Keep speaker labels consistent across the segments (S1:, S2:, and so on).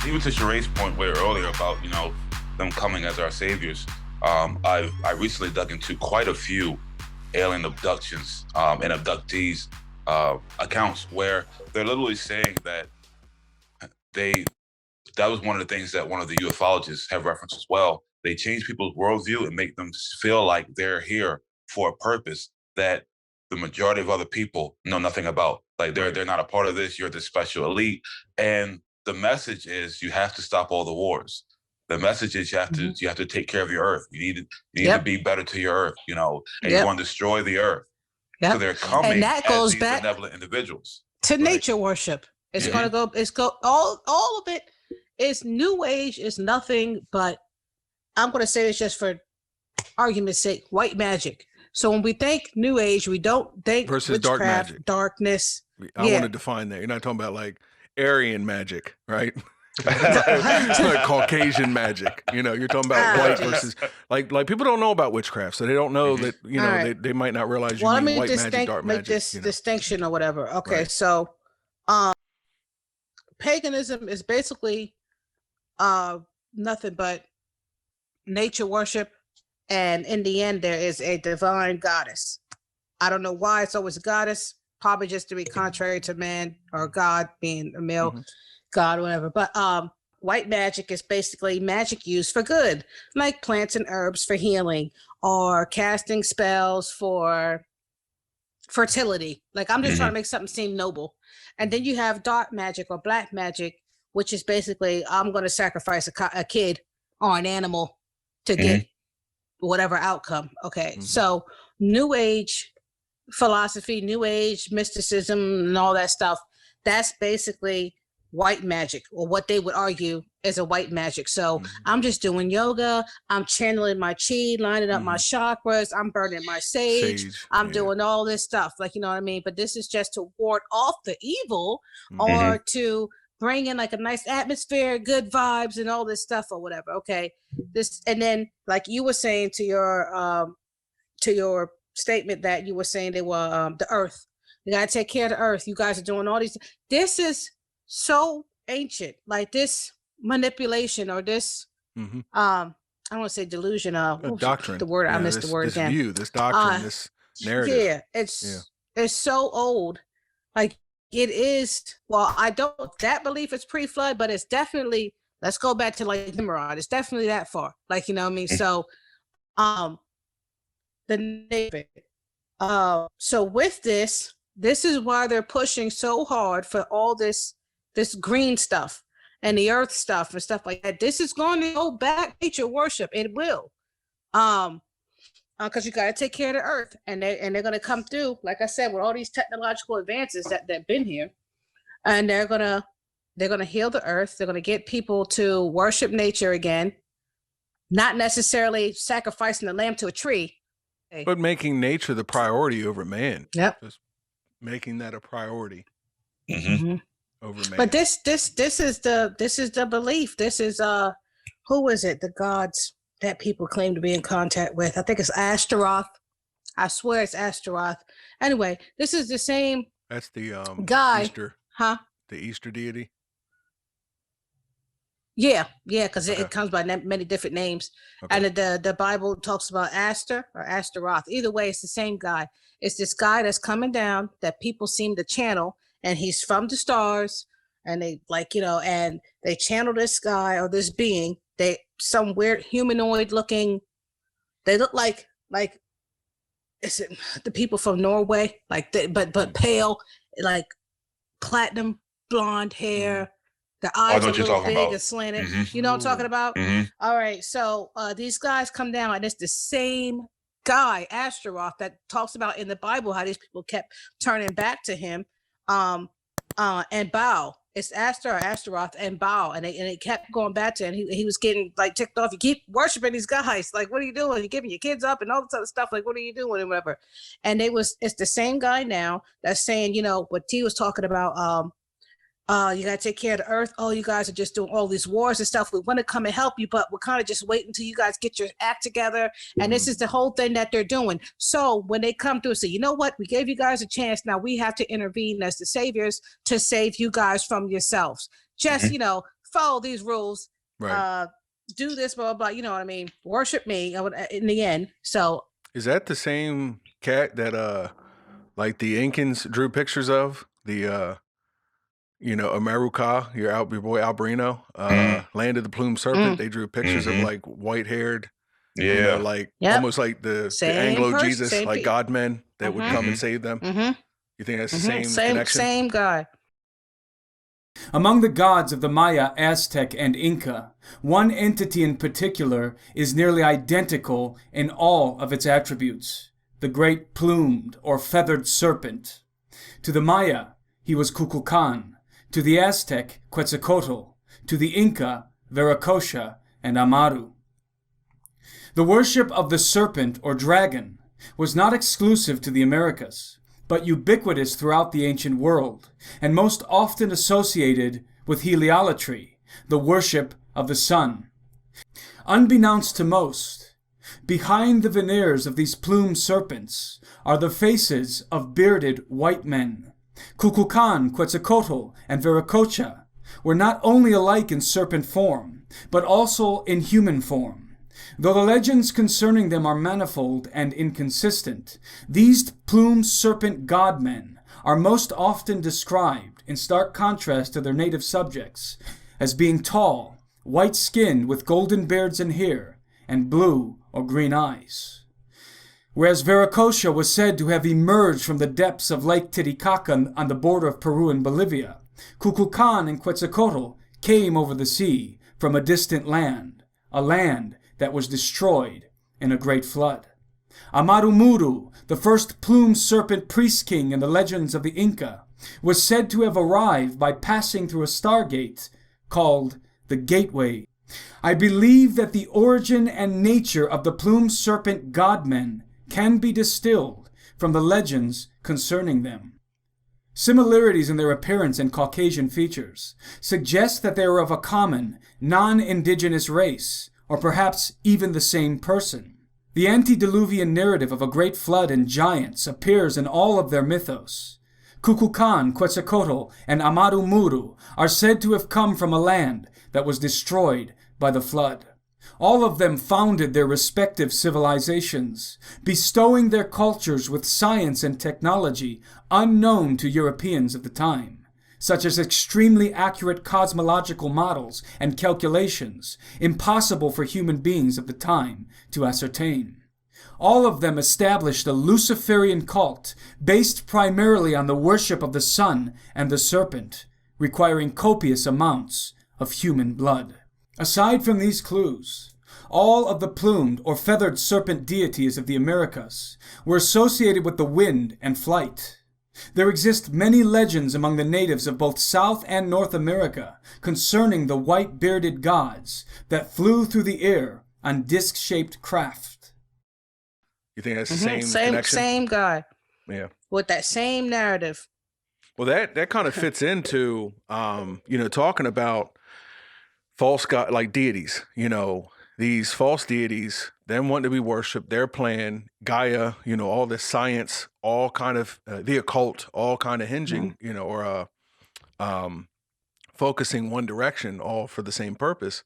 S1: even to Sheree's point way earlier about, them coming as our saviors, I recently dug into quite a few alien abductions and abductees accounts where they're literally saying that that was one of the things that one of the ufologists have referenced as well. They change people's worldview and make them feel like they're here for a purpose that the majority of other people know nothing about. Like they're not a part of this. You're this special elite. And the message is you have to stop all the wars. The message is you have to take care of your earth. You need to be better to your earth, and you want to destroy the earth. Yep. So they're coming, and that goes as back benevolent individuals
S2: to nature worship. It's going to go. All of it is New Age. Is nothing but, I'm going to say this just for argument's sake, white magic. So when we think New Age, we don't think
S3: versus dark magic,
S2: darkness.
S3: I want to define that. You're not talking about like Aryan magic, right? It's like Caucasian magic. You're talking about white versus like people don't know about witchcraft, so they don't know that they might not realize you mean white magic, dark magic.
S2: This distinction or whatever. Okay, right. So paganism is basically nothing but nature worship, and in the end there is a divine goddess. I don't know why it's always a goddess, probably just to be contrary to man or God being a male god or whatever. But white magic is basically magic used for good, like plants and herbs for healing or casting spells for fertility. Like I'm just trying to make something seem noble. And then you have dark magic or black magic, which is basically I'm going to sacrifice a kid or an animal to get whatever outcome. Okay. So New Age philosophy, New Age mysticism and all that stuff, that's basically white magic, or what they would argue is a white magic. So I'm just doing yoga, I'm channeling my chi, lining up my chakras, I'm burning my sage. I'm doing all this stuff, like, you know what I mean? But this is just to ward off the evil or to bring in like a nice atmosphere, good vibes and all this stuff or whatever. Okay. This, and then like you were saying to your statement that you were saying they were the earth. You gotta take care of the earth. You guys are doing all these. This is so ancient, like this manipulation or this I don't want to say delusion,
S3: doctrine.
S2: The word I missed the word again.
S3: This doctrine, this narrative.
S2: Yeah, it's so old. Like it is. Well, that belief is pre-flood, but it's definitely. Let's go back to like Nimrod. It's definitely that far. Like, you know what I mean. So, the Navy. So with this is why they're pushing so hard for all this green stuff and the earth stuff and stuff like that. This is going to go back nature worship. It will. Because you got to take care of the earth, and they're going to come through, like I said, with all these technological advances that been here, and they're going to heal the earth. They're going to get people to worship nature again, not necessarily sacrificing the lamb to a tree,
S3: but making nature the priority over man.
S2: Yep.
S3: Just making that a priority. Over man.
S2: But this is the belief. This is who is it? The gods that people claim to be in contact with. I think it's Astaroth. I swear it's Astaroth. Anyway, this is the same.
S3: That's the
S2: guy.
S3: Easter.
S2: Huh?
S3: The Easter deity.
S2: Yeah, because it comes by many different names. Okay. And the Bible talks about Aster or Astaroth. Either way, it's the same guy. It's this guy that's coming down that people seem to channel, and he's from the stars, and they and they channel this guy or this being. They some weird humanoid looking. They look like is it the people from Norway? But pale, like platinum blonde hair. The eyes are a little big and slanted. You know what I'm talking about? All right. So these guys come down, and it's the same guy, Astaroth, that talks about in the Bible how these people kept turning back to him and bow. It's Aster or Astaroth and bow. And they kept going back to him. He was getting like ticked off. You keep worshiping these guys. Like, what are you doing? You're giving your kids up and all this other stuff. Like, what are you doing? And whatever. And it's the same guy now that's saying, what T was talking about, you got to take care of the earth. Oh, you guys are just doing all these wars and stuff. We want to come and help you, but we're kind of just waiting until you guys get your act together. And this is the whole thing that they're doing. So when they come through and say, you know what, we gave you guys a chance. Now we have to intervene as the saviors to save you guys from yourselves. Just, follow these rules.
S3: Right.
S2: Do this, blah, blah, blah. You know what I mean? Worship me in the end. So
S3: Is that the same cat that like the Incans drew pictures of? The America, your boy Albrino, Land of the Plumed Serpent. They drew pictures of like white-haired, like almost like the Anglo Jesus, like God-men that would come and save them. You think that's the same connection?
S2: Same guy.
S4: Among the gods of the Maya, Aztec, and Inca, one entity in particular is nearly identical in all of its attributes, the great plumed or feathered serpent. To the Maya, he was Kukulkan. To the Aztec, Quetzalcoatl. To the Inca, Viracocha and Amaru. The worship of the serpent or dragon was not exclusive to the Americas, but ubiquitous throughout the ancient world, and most often associated with heliolatry, the worship of the sun. Unbeknownst to most, behind the veneers of these plumed serpents are the faces of bearded white men. Kukulkan, Quetzalcoatl, and Viracocha were not only alike in serpent form, but also in human form. Though the legends concerning them are manifold and inconsistent, these plumed serpent godmen are most often described, in stark contrast to their native subjects, as being tall, white-skinned with golden beards and hair, and blue or green eyes. Whereas Viracocha was said to have emerged from the depths of Lake Titicaca on the border of Peru and Bolivia, Kukulkan and Quetzalcoatl came over the sea from a distant land, a land that was destroyed in a great flood. Amaru Muru, the first plumed serpent priest-king in the legends of the Inca, was said to have arrived by passing through a stargate called the Gateway. I believe that the origin and nature of the plumed serpent godmen can be distilled from the legends concerning them. Similarities in their appearance and Caucasian features suggest that they are of a common, non-indigenous race, or perhaps even the same person. The antediluvian narrative of a great flood and giants appears in all of their mythos. Kukulkan, Quetzalcoatl, and Amaru Muru are said to have come from a land that was destroyed by the flood. All of them founded their respective civilizations, bestowing their cultures with science and technology unknown to Europeans of the time, such as extremely accurate cosmological models and calculations, impossible for human beings of the time to ascertain. All of them established a Luciferian cult based primarily on the worship of the sun and the serpent, requiring copious amounts of human blood. Aside from these clues, all of the plumed or feathered serpent deities of the Americas were associated with the wind and flight. There exist many legends among the natives of both South and North America concerning the white-bearded gods that flew through the air on disc-shaped craft.
S3: You think that's the same connection?
S2: Same guy.
S3: Yeah.
S2: With that same narrative.
S3: Well, that kind of fits into, talking about false god, like deities, these false deities, them wanting to be worshipped, their plan, Gaia, all this science, all kind of the occult, all kind of hinging, focusing one direction, all for the same purpose.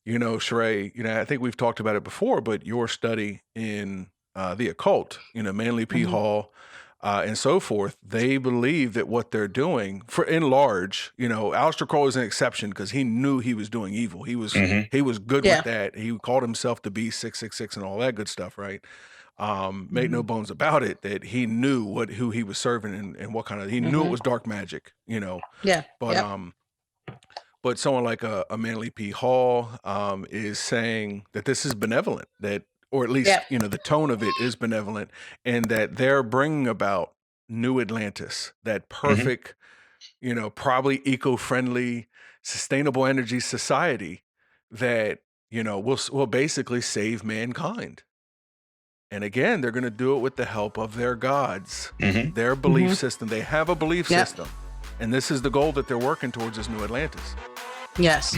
S3: Sheree, I think we've talked about it before, but your study in the occult, Manly P. Hall, and so forth, they believe that what they're doing, for in large, Aleister Crowley is an exception because he knew he was doing evil. He was good with that. He called himself the Beast 666 and all that good stuff, right? Made no bones about it that he knew who he was serving and what kind of, he knew it was dark magic,
S2: Yeah.
S3: But someone like a Manly P. Hall is saying that this is benevolent, that, or at least, the tone of it is benevolent, and that they're bringing about New Atlantis, that perfect, probably eco-friendly, sustainable energy society that, will basically save mankind. And again, they're going to do it with the help of their gods, their belief system. They have a belief system. And this is the goal that they're working towards, is New Atlantis.
S2: Yes,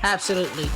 S2: absolutely.